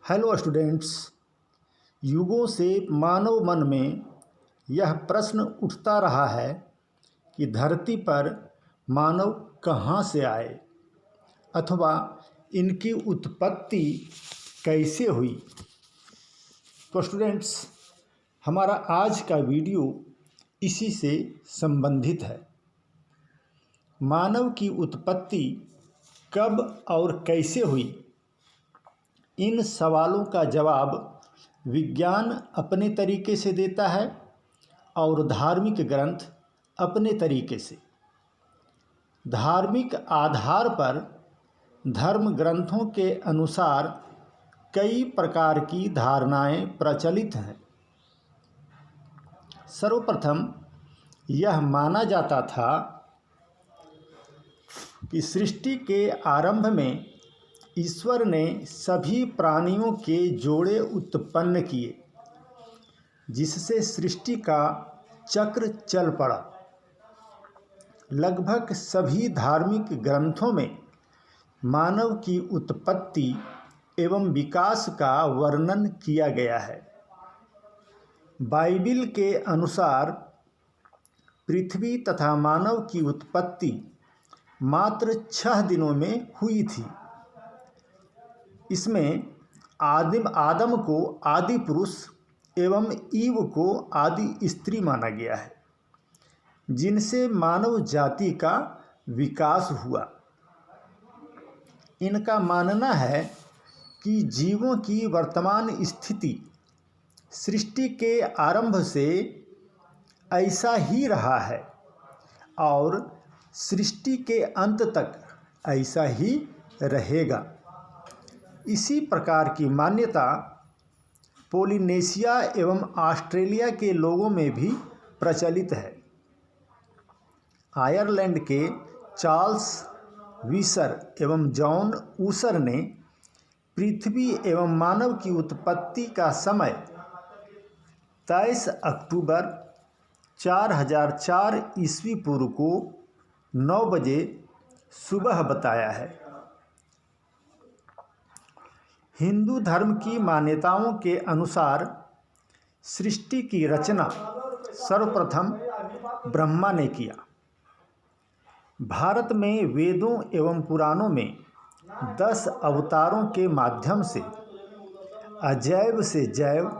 Hello students. युगों से मानव मन में यह प्रश्न उठता रहा है कि धरती पर मानव कहाँ से आए अथवा इनकी उत्पत्ति कैसे हुई। तो स्टूडेंट्स, हमारा आज का वीडियो इसी से संबंधित है। मानव की उत्पत्ति कब और कैसे हुई, इन सवालों का जवाब विज्ञान अपने तरीके से देता है और धार्मिक ग्रंथ अपने तरीके से। धार्मिक आधार पर धर्म ग्रंथों के अनुसार कई प्रकार की धारणाएं प्रचलित हैं। सर्वप्रथम यह माना जाता था कि सृष्टि के आरंभ में ईश्वर ने सभी प्राणियों के जोड़े उत्पन्न किए, जिससे सृष्टि का चक्र चल पड़ा। लगभग सभी धार्मिक ग्रंथों में मानव की उत्पत्ति एवं विकास का वर्णन किया गया है। बाइबिल के अनुसार पृथ्वी तथा मानव की उत्पत्ति मात्र 6 दिनों में हुई थी। इसमें आदम को आदि पुरुष एवं ईव को आदि स्त्री माना गया है, जिनसे मानव जाति का विकास हुआ। इनका मानना है कि जीवों की वर्तमान स्थिति सृष्टि के आरंभ से ऐसा ही रहा है और सृष्टि के अंत तक ऐसा ही रहेगा। इसी प्रकार की मान्यता पोलिनेशिया एवं ऑस्ट्रेलिया के लोगों में भी प्रचलित है। आयरलैंड के चार्ल्स वीसर एवं जॉन ऊसर ने पृथ्वी एवं मानव की उत्पत्ति का समय 23 अक्टूबर 4004 ईस्वी पूर्व को 9 बजे सुबह बताया है। हिंदू धर्म की मान्यताओं के अनुसार सृष्टि की रचना सर्वप्रथम ब्रह्मा ने किया। भारत में वेदों एवं पुराणों में 10 अवतारों के माध्यम से अजैव से जैव,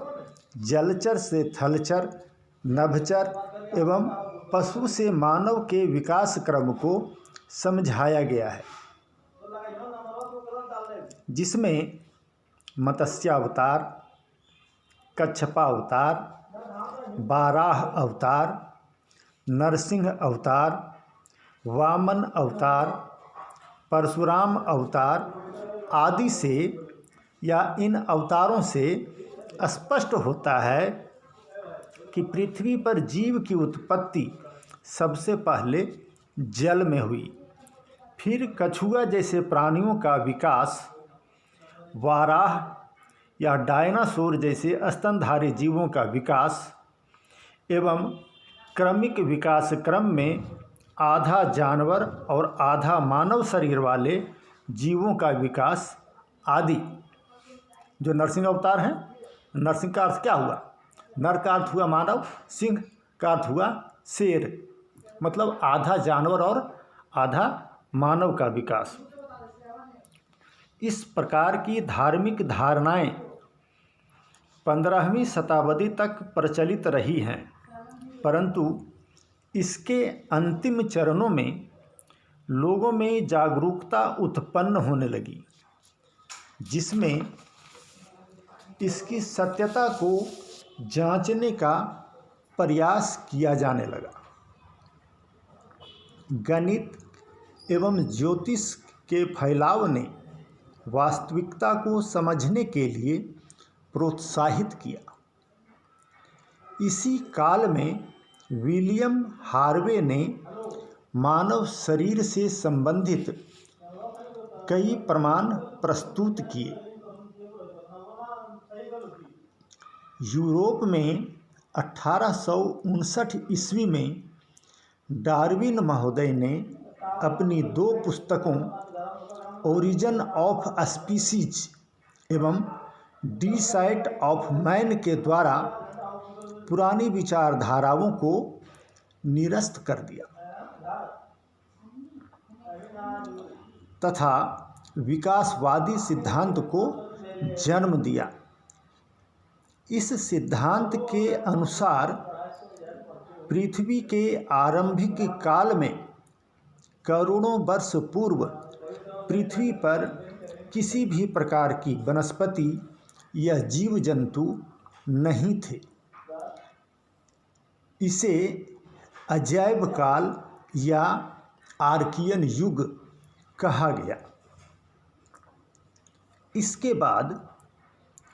जलचर से थलचर, नभचर एवं पशु से मानव के विकास क्रम को समझाया गया है, जिसमें मत्स्यावतार, कच्छपावतार, बाराह अवतार, नरसिंह अवतार, वामन अवतार, परशुराम अवतार आदि से या इन अवतारों से स्पष्ट होता है कि पृथ्वी पर जीव की उत्पत्ति सबसे पहले जल में हुई, फिर कछुआ जैसे प्राणियों का विकास, वाराह या डायनासोर जैसे स्तनधारी जीवों का विकास एवं क्रमिक विकास क्रम में आधा जानवर और आधा मानव शरीर वाले जीवों का विकास आदि। जो नरसिंह अवतार हैं, नरसिंह का अर्थ क्या हुआ? नर का अर्थ हुआ मानव, सिंह का अर्थ हुआ शेर, मतलब आधा जानवर और आधा मानव का विकास। इस प्रकार की धार्मिक धारणाएं 15वीं शताब्दी तक प्रचलित रही हैं, परंतु इसके अंतिम चरणों में लोगों में जागरूकता उत्पन्न होने लगी, जिसमें इसकी सत्यता को जांचने का प्रयास किया जाने लगा। गणित एवं ज्योतिष के फैलाव ने वास्तविकता को समझने के लिए प्रोत्साहित किया। इसी काल में विलियम हार्वे ने मानव शरीर से संबंधित कई प्रमाण प्रस्तुत किए। यूरोप में 1859 ईस्वी में डार्विन महोदय ने अपनी 2 पुस्तकों ओरिजिन ऑफ स्पीसीज एवं डिसाइट ऑफ मैन के द्वारा पुरानी विचारधाराओं को निरस्त कर दिया तथा विकासवादी सिद्धांत को जन्म दिया। इस सिद्धांत के अनुसार पृथ्वी के आरंभिक काल में करोड़ों वर्ष पूर्व पृथ्वी पर किसी भी प्रकार की वनस्पति या जीव जंतु नहीं थे। इसे अजैव काल या आर्कियन युग कहा गया। इसके बाद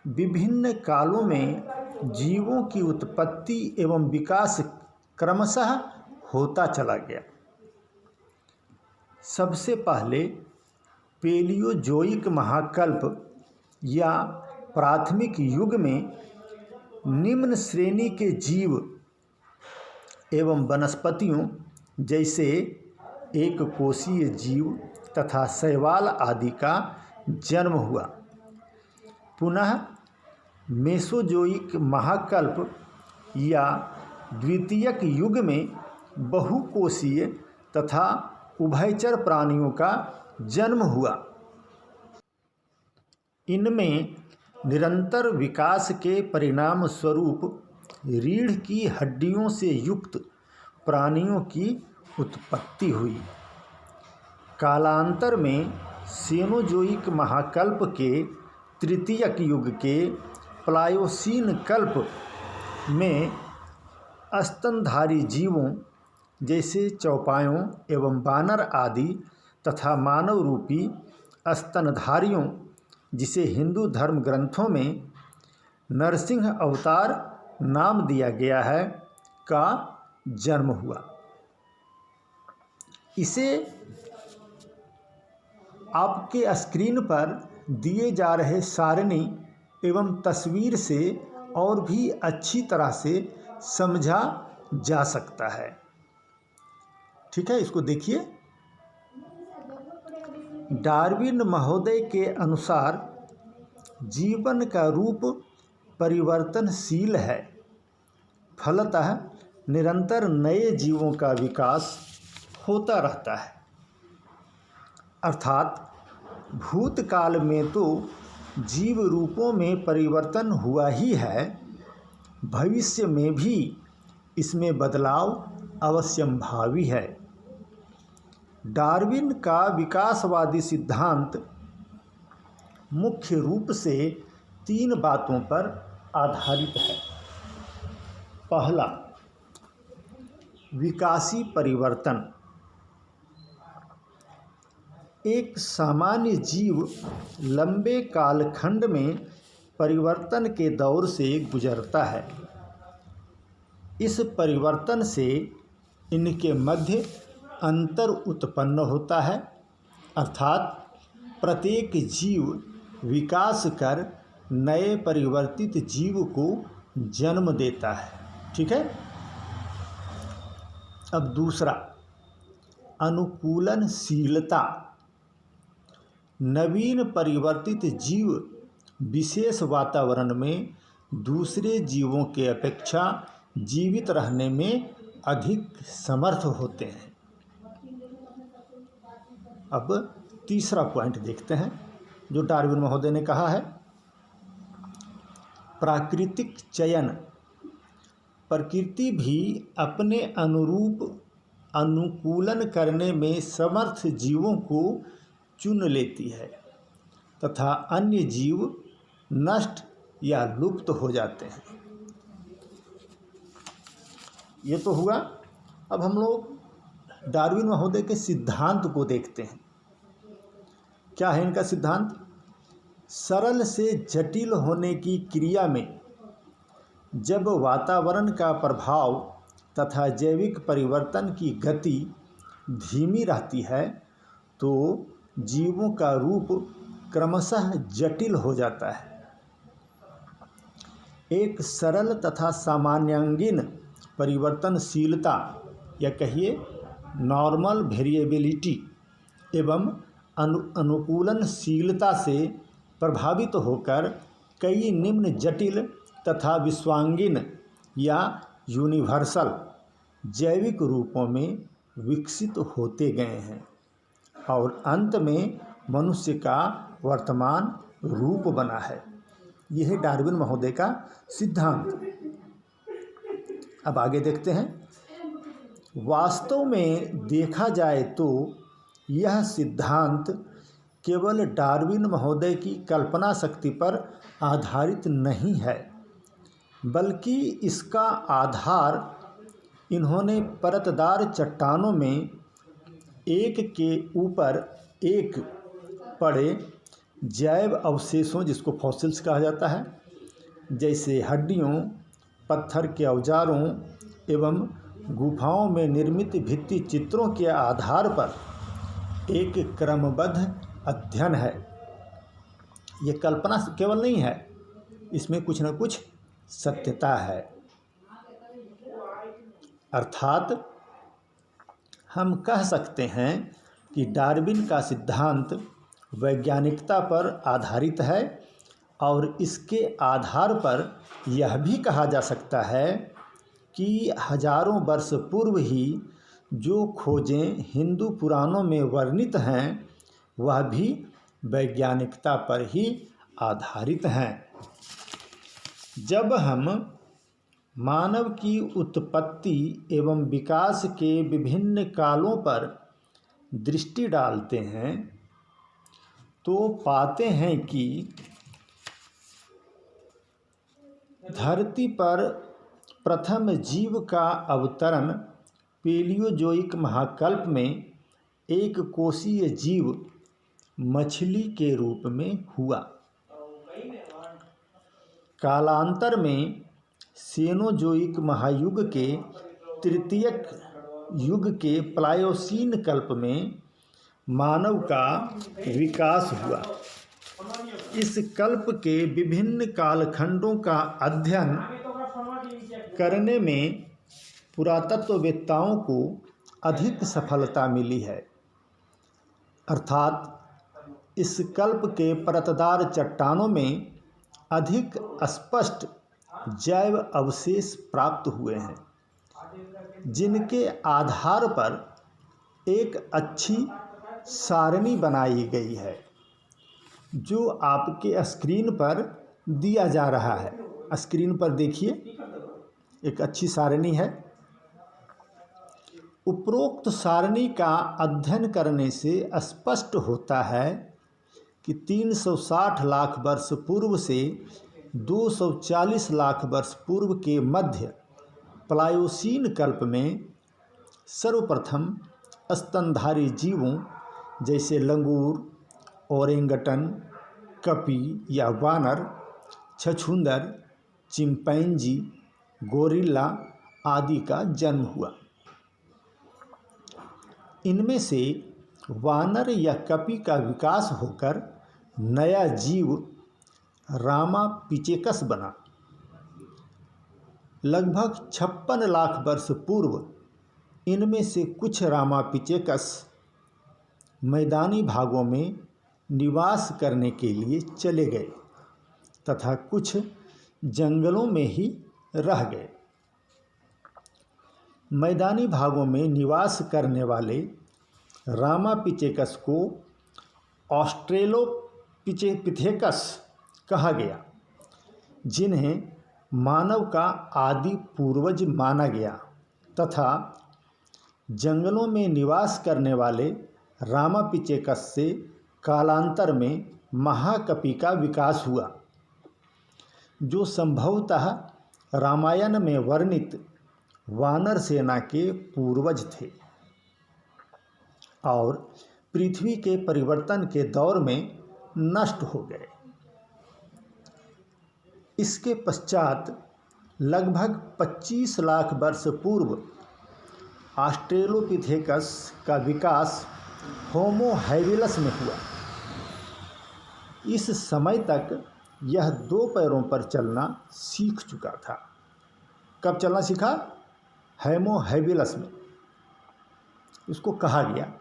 विभिन्न कालों में जीवों की उत्पत्ति एवं विकास क्रमशः होता चला गया। सबसे पहले पेलियोजोइक महाकल्प या प्राथमिक युग में निम्न श्रेणी के जीव एवं वनस्पतियों जैसे एक कोशीय जीव तथा शैवाल आदि का जन्म हुआ। पुनः मेसोजोइक महाकल्प या द्वितीयक युग में बहुकोशीय तथा उभयचर प्राणियों का जन्म हुआ। इनमें निरंतर विकास के परिणाम स्वरूप रीढ़ की हड्डियों से युक्त प्राणियों की उत्पत्ति हुई। कालांतर में सेनोजोइक महाकल्प के तृतीयक युग के प्लायोसीन कल्प में स्तनधारी जीवों जैसे चौपायों एवं बानर आदि तथा मानव रूपी स्तनधारियों, जिसे हिंदू धर्म ग्रंथों में नरसिंह अवतार नाम दिया गया है, का जन्म हुआ। इसे आपके स्क्रीन पर दिए जा रहे सारणी एवं तस्वीर से और भी अच्छी तरह से समझा जा सकता है। ठीक है, इसको देखिए। डार्विन महोदय के अनुसार जीवन का रूप परिवर्तनशील है, फलतः निरंतर नए जीवों का विकास होता रहता है। अर्थात भूतकाल में तो जीव रूपों में परिवर्तन हुआ ही है, भविष्य में भी इसमें बदलाव अवश्यंभावी है। डार्विन का विकासवादी सिद्धांत मुख्य रूप से 3 बातों पर आधारित है। पहला, विकासी परिवर्तन। एक सामान्य जीव लंबे कालखंड में परिवर्तन के दौर से गुजरता है। इस परिवर्तन से इनके मध्य अंतर उत्पन्न होता है, अर्थात प्रत्येक जीव विकास कर नए परिवर्तित जीव को जन्म देता है। ठीक है। अब दूसरा, अनुकूलनशीलता। नवीन परिवर्तित जीव विशेष वातावरण में दूसरे जीवों के अपेक्षा जीवित रहने में अधिक समर्थ होते हैं। अब तीसरा पॉइंट देखते हैं जो डार्विन महोदय ने कहा है, प्राकृतिक चयन। प्रकृति भी अपने अनुरूप अनुकूलन करने में समर्थ जीवों को चुन लेती है तथा अन्य जीव नष्ट या लुप्त हो जाते हैं। ये तो हुआ। अब हम लोग डार्विन महोदय के सिद्धांत को देखते हैं। क्या है इनका सिद्धांत? सरल से जटिल होने की क्रिया में जब वातावरण का प्रभाव तथा जैविक परिवर्तन की गति धीमी रहती है तो जीवों का रूप क्रमशः जटिल हो जाता है। एक सरल तथा सामान्यांगीन परिवर्तनशीलता या कहिए नॉर्मल वेरिएबिलिटी एवं अनुकूलनशीलता से प्रभावित होकर कई निम्न जटिल तथा विश्वांगीन या यूनिवर्सल जैविक रूपों में विकसित होते गए हैं और अंत में मनुष्य का वर्तमान रूप बना है। यह है डार्विन महोदय का सिद्धांत। अब आगे देखते हैं। वास्तव में देखा जाए तो यह सिद्धांत केवल डार्विन महोदय की कल्पना शक्ति पर आधारित नहीं है, बल्कि इसका आधार इन्होंने परतदार चट्टानों में एक के ऊपर एक पड़े जैव अवशेषों, जिसको फॉसिल्स कहा जाता है, जैसे हड्डियों, पत्थर के औजारों एवं गुफाओं में निर्मित भित्ति चित्रों के आधार पर एक क्रमबद्ध अध्ययन है। ये कल्पना केवल नहीं है, इसमें कुछ न कुछ सत्यता है। अर्थात हम कह सकते हैं कि डार्विन का सिद्धांत वैज्ञानिकता पर आधारित है और इसके आधार पर यह भी कहा जा सकता है कि हजारों वर्ष पूर्व ही जो खोजें हिंदू पुराणों में वर्णित हैं वह भी वैज्ञानिकता पर ही आधारित हैं। जब हम मानव की उत्पत्ति एवं विकास के विभिन्न कालों पर दृष्टि डालते हैं तो पाते हैं कि धरती पर प्रथम जीव का अवतरण पेलियोजोइक महाकल्प में एक कोशीय जीव मछली के रूप में हुआ। कालांतर में सेनोजोइक महायुग के तृतीयक युग के प्लायोसीन कल्प में मानव का विकास हुआ। इस कल्प के विभिन्न कालखंडों का अध्ययन करने में पुरातत्ववेत्ताओं को अधिक सफलता मिली है। अर्थात इस कल्प के परतदार चट्टानों में अधिक स्पष्ट जैव अवशेष प्राप्त हुए हैं, जिनके आधार पर एक अच्छी सारणी बनाई गई है, जो आपके स्क्रीन पर दिया जा रहा है। स्क्रीन पर देखिए, एक अच्छी सारणी है। उपरोक्त सारणी का अध्ययन करने से स्पष्ट होता है कि 360 लाख वर्ष पूर्व से 240 लाख वर्ष पूर्व के मध्य प्लायोसीन कल्प में सर्वप्रथम स्तनधारी जीवों जैसे लंगूर, ओरेंगटन, कपी या वानर, छछूंदर, चिंपैंजी, गोरिल्ला आदि का जन्म हुआ। इनमें से वानर या कपी का विकास होकर नया जीव रामापिचेकस बना। लगभग 56 लाख वर्ष पूर्व इनमें से कुछ रामापिचेकस मैदानी भागों में निवास करने के लिए चले गए तथा कुछ जंगलों में ही रह गए। मैदानी भागों में निवास करने वाले रामापिचेकस को ऑस्ट्रेलोपिथेकस कहा गया, जिन्हें मानव का आदि पूर्वज माना गया, तथा जंगलों में निवास करने वाले रामापिचेकस से कालांतर में महाकपि का विकास हुआ, जो संभवतः रामायण में वर्णित वानर सेना के पूर्वज थे और पृथ्वी के परिवर्तन के दौर में नष्ट हो गए। इसके पश्चात लगभग 25 लाख वर्ष पूर्व ऑस्ट्रेलोपिथेकस का विकास होमो हैबिलस में हुआ। इस समय तक यह 2 पैरों पर चलना सीख चुका था। कब चलना सीखा? होमो हैबिलस में। उसको कहा गया,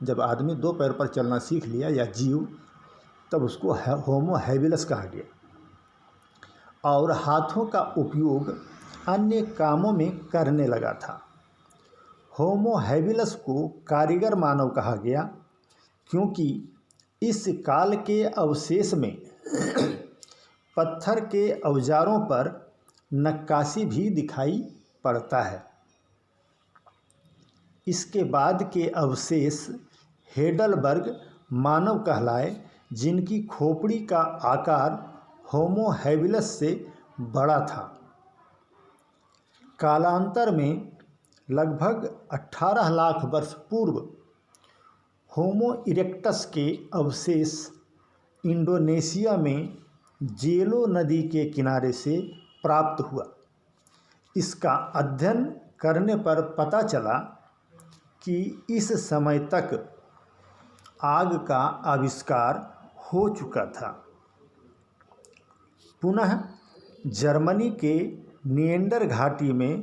जब आदमी 2 पैर पर चलना सीख लिया या जीव, तब उसको होमो हैबिलस कहा गया। और हाथों का उपयोग अन्य कामों में करने लगा था। होमो हैबिलस को कारीगर मानव कहा गया क्योंकि इस काल के अवशेष में पत्थर के औजारों पर नक्काशी भी दिखाई पड़ता है। इसके बाद के अवशेष हेडलबर्ग मानव कहलाए, जिनकी खोपड़ी का आकार होमो हैबिलस से बड़ा था। कालांतर में लगभग 18 लाख वर्ष पूर्व होमो इरेक्टस के अवशेष इंडोनेशिया में जेलो नदी के किनारे से प्राप्त हुआ। इसका अध्ययन करने पर पता चला कि इस समय तक आग का आविष्कार हो चुका था। पुनः जर्मनी के निएंडर घाटी में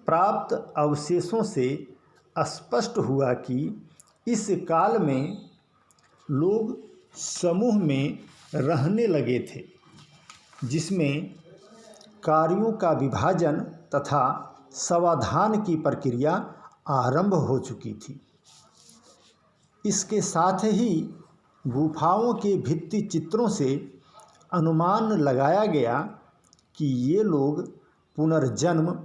प्राप्त अवशेषों से स्पष्ट हुआ कि इस काल में लोग समूह में रहने लगे थे, जिसमें कार्यों का विभाजन तथा समाधान की प्रक्रिया आरंभ हो चुकी थी। इसके साथ ही गुफाओं के भित्ति चित्रों से अनुमान लगाया गया कि ये लोग पुनर्जन्म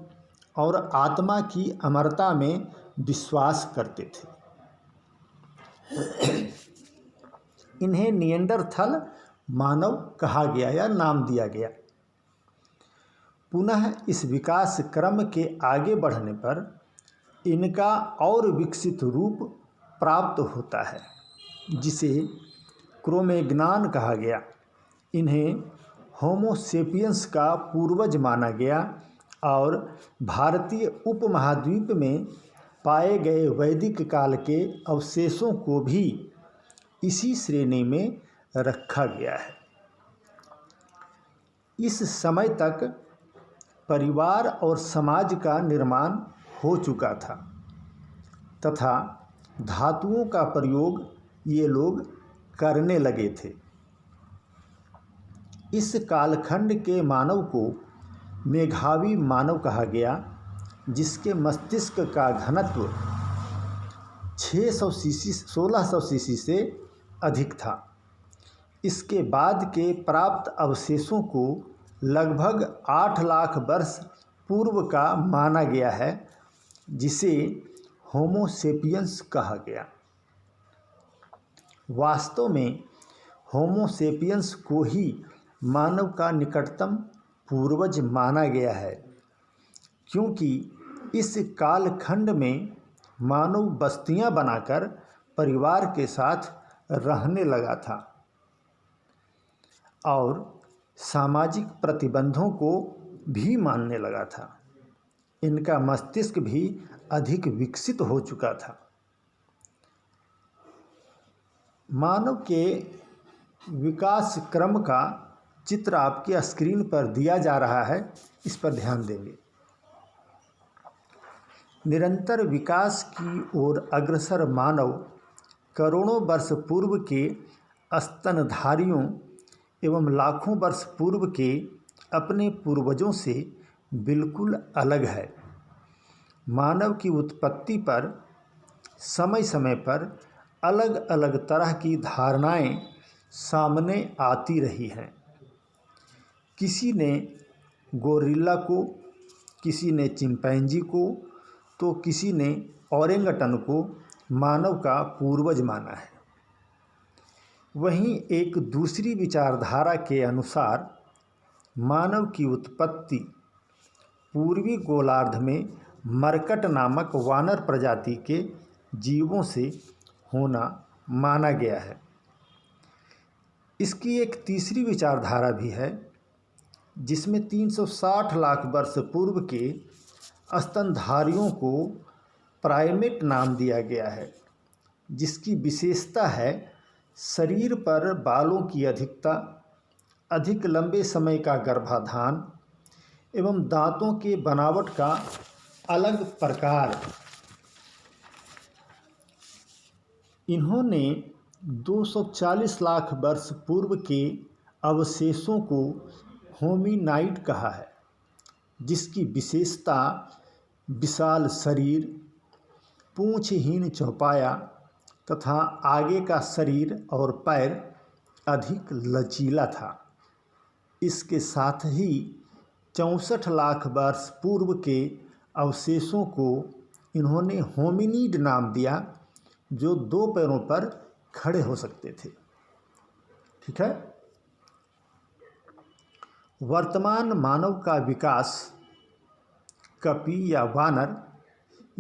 और आत्मा की अमरता में विश्वास करते थे। इन्हें निएंडरथल मानव कहा गया या नाम दिया गया। पुनः इस विकास क्रम के आगे बढ़ने पर इनका और विकसित रूप प्राप्त होता है, जिसे क्रोमैग्नॉन कहा गया। इन्हें होमो सेपियंस का पूर्वज माना गया और भारतीय उपमहाद्वीप में पाए गए वैदिक काल के अवशेषों को भी इसी श्रेणी में रखा गया है। इस समय तक परिवार और समाज का निर्माण हो चुका था तथा धातुओं का प्रयोग ये लोग करने लगे थे। इस कालखंड के मानव को मेघावी मानव कहा गया, जिसके मस्तिष्क का घनत्व 1600 सीसी से अधिक था। इसके बाद के प्राप्त अवशेषों को लगभग 8 लाख वर्ष पूर्व का माना गया है, जिसे होमो सेपियंस कहा गया। वास्तव में होमो सेपियंस को ही मानव का निकटतम पूर्वज माना गया है, क्योंकि इस कालखंड में मानव बस्तियां बनाकर परिवार के साथ रहने लगा था और सामाजिक प्रतिबंधों को भी मानने लगा था। इनका मस्तिष्क भी अधिक विकसित हो चुका था। मानव के विकास क्रम का चित्र आपके स्क्रीन पर दिया जा रहा है, इस पर ध्यान देंगे। निरंतर विकास की ओर अग्रसर मानव करोड़ों वर्ष पूर्व के स्तनधारियों एवं लाखों वर्ष पूर्व के अपने पूर्वजों से बिल्कुल अलग है। मानव की उत्पत्ति पर समय समय पर अलग अलग तरह की धारणाएं सामने आती रही हैं। किसी ने गोरिल्ला को, किसी ने चिंपैंजी को, तो किसी ने ओरेंगटन को मानव का पूर्वज माना है। वहीं एक दूसरी विचारधारा के अनुसार मानव की उत्पत्ति पूर्वी गोलार्ध में मरकट नामक वानर प्रजाति के जीवों से होना माना गया है। इसकी एक तीसरी विचारधारा भी है, जिसमें 360 लाख वर्ष पूर्व के स्तनधारियों को प्राइमेट नाम दिया गया है, जिसकी विशेषता है शरीर पर बालों की अधिकता, अधिक लंबे समय का गर्भाधान एवं दांतों के बनावट का अलग प्रकार। इन्होंने 240 लाख वर्ष पूर्व के अवशेषों को होमिनाइड कहा है, जिसकी विशेषता विशाल शरीर, पूंछहीन चौपाया तथा आगे का शरीर और पैर अधिक लचीला था। इसके साथ ही 64 लाख वर्ष पूर्व के अवशेषों को इन्होंने होमिनिड नाम दिया, जो 2 पैरों पर खड़े हो सकते थे। ठीक है। वर्तमान मानव का विकास कपी या वानर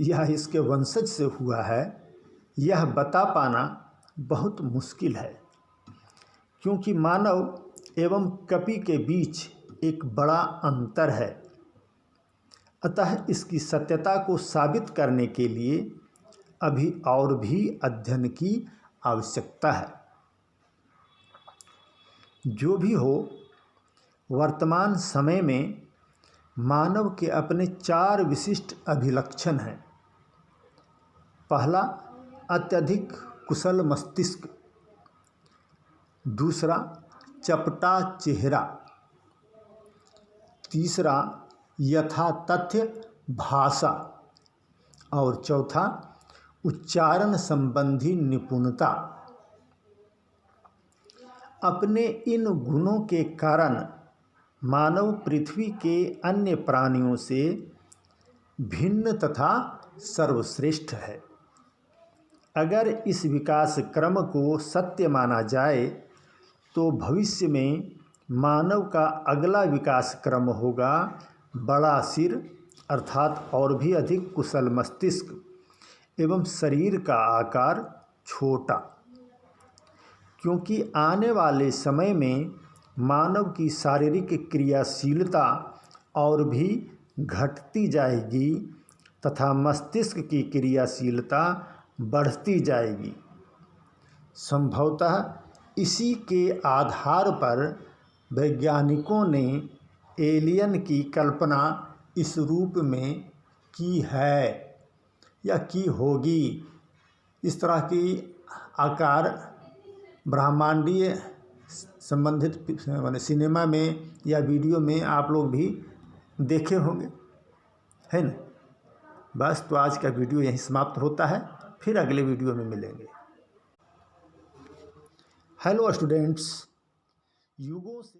या इसके वंशज से हुआ है, यह बता पाना बहुत मुश्किल है, क्योंकि मानव एवं कपी के बीच एक बड़ा अंतर है। अतः इसकी सत्यता को साबित करने के लिए अभी और भी अध्ययन की आवश्यकता है। जो भी हो, वर्तमान समय में मानव के अपने 4 विशिष्ट अभिलक्षण हैं। पहला, अत्यधिक कुशल मस्तिष्क। दूसरा, चपटा चेहरा। तीसरा, यथातथ्य भाषा। और चौथा, उच्चारण संबंधी निपुणता। अपने इन गुणों के कारण मानव पृथ्वी के अन्य प्राणियों से भिन्न तथा सर्वश्रेष्ठ है। अगर इस विकास क्रम को सत्य माना जाए तो भविष्य में मानव का अगला विकास क्रम होगा बड़ा सिर, अर्थात और भी अधिक कुशल मस्तिष्क एवं शरीर का आकार छोटा, क्योंकि आने वाले समय में मानव की शारीरिक क्रियाशीलता और भी घटती जाएगी तथा मस्तिष्क की क्रियाशीलता बढ़ती जाएगी। संभवतः इसी के आधार पर वैज्ञानिकों ने एलियन की कल्पना इस रूप में की है या की होगी। इस तरह की आकार ब्रह्मांडीय संबंधित माने सिनेमा में या वीडियो में आप लोग भी देखे होंगे, है ना। बस, तो आज का वीडियो यहीं समाप्त होता है, फिर अगले वीडियो में मिलेंगे। हेलो स्टूडेंट्स, युगों से